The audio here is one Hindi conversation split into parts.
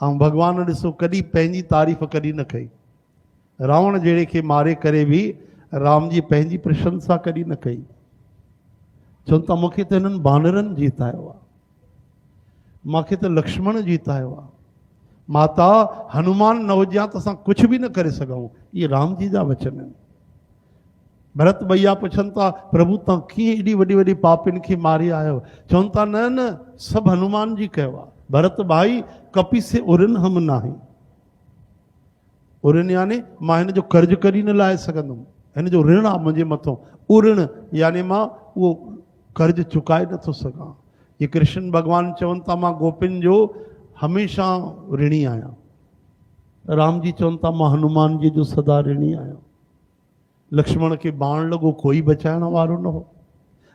ऐं भॻवान ॾिसो कॾहिं पंहिंजी तारीफ़ कॾहिं न कई। रावण जहिड़े खे मारे करे बि राम जी पंहिंजी प्रशंसा कॾहिं न कई। चवनि था मूंखे त हिननि बानरनि जीतायो आहे, मूंखे त लक्ष्मण जीतायो आहे, माता हनुमान न हुजे त असां कुझु बि न करे सघूं। इहे राम जी जा वचन आहिनि। भरत भैया पुछनि था प्रभु तव्हां कीअं एॾी वॾी वॾी पापियुनि खे मारे आयो? चवनि था न न सभु हनुमान जी कयो आहे। भरत भाई कपि से उरिन हम नाही। उरिन यानी मां हिन जो कर्ज करी न लाहे सघंदुमि, हिन जो ऋण आहे मुंहिंजे मथां। उरिन यानी मां उहो कर्ज चुकाए नथो सघां। ये कृष्ण भगवान चवनि था मां गोपियुनि जो हमेशह ऋणी आहियां। राम जी चवनि था मां हनुमान जी जो सदा ऋणी आहियां। लक्ष्मण खे बाण लॻो, कोई बचाइण वारो न हो।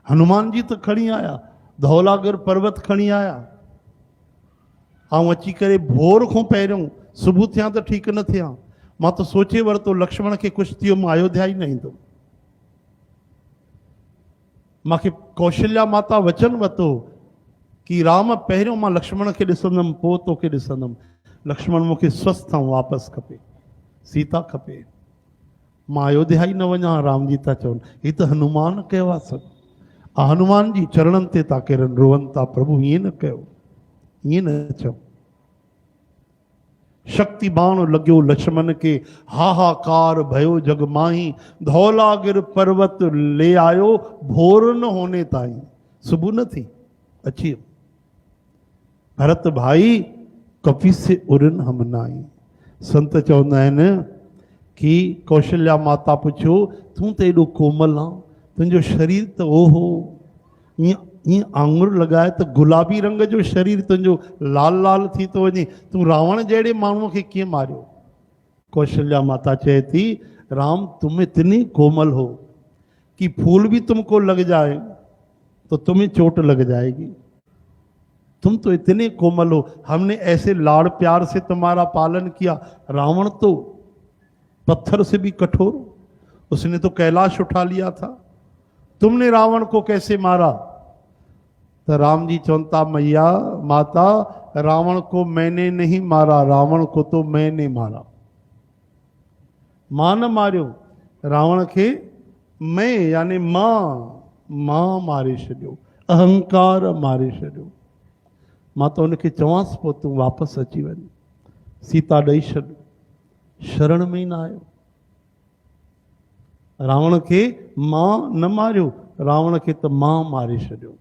हनुमान जी त खणी आया, धौलागर पर्वत खणी आया, ऐं अची करे भोर खां पहिरियों सुबुह थिया त ठीकु न थिया। मां त सोचे वरितो लक्ष्मण खे कुझु थियो मां अयोध्या ई न ईंदुमि। मूंखे कौशल्या माता वचन वरितो कि राम पहिरियों मां लक्ष्मण खे ॾिसंदुमि पोइ तोखे ॾिसंदुमि। लक्ष्मण मूंखे स्वस्थ ऐं वापसि खपे, सीता खपे, मां अयोध्या ई न वञा। राम जी था चवनि हीअ त हनुमान कयो आहे सभु। हनुमान जी चरणनि ते था किरनि, रोअनि था प्रभु ईअं न कयो, ईअं न चओ। शक्ति बाण लॻियो लक्ष्मण के, हाहाकार भयो जग माही, धौलागिर पर्वत ले आयो भोर न होने ताई। सुबह न थी अची भरत भाई कपि से उरिन हम नाई। संत चवंदा आहिनि कि कौशल्या माता पुछियो तूं त एॾो कोमल आहे, तुंहिंजो शरीर त ओहो ईअं आंगुर लॻाए त गुलाबी रंग जो शरीर तुंहिंजो लाल लाल थी थो वञे, तूं रावण जहिड़े माण्हूअ खे कीअं मारियो? कौशल्या माता चए थी राम तुम इतनी कोमल हो कि फूल भी तुमको लग जाए तो तुम्हें चोट लग जाएगी। तुम तो इतने कोमल हो, हमने ऐसे लाड़ प्यार से तुम्हारा पालन किया। रावण तो पत्थर से भी कठोर, उसने तो कैलाश उठा लिया था, तुमने रावण को कैसे मारा? तो राम जी चवंता मैया माता रावण को मैंने नहीं मारा, रावण को तो मैंने मारा। मां न मारियो रावण के, मैं यानी मां मारे छॾियो, अहंकार मारे छॾियो। मां तो उनखे चवांसि पोइ तूं वापसि अची वञ, सीता ॾेई छॾ, शरण में ई न आयो। रावण खे मां न मारियो, रावण खे त मां मारे छॾियो।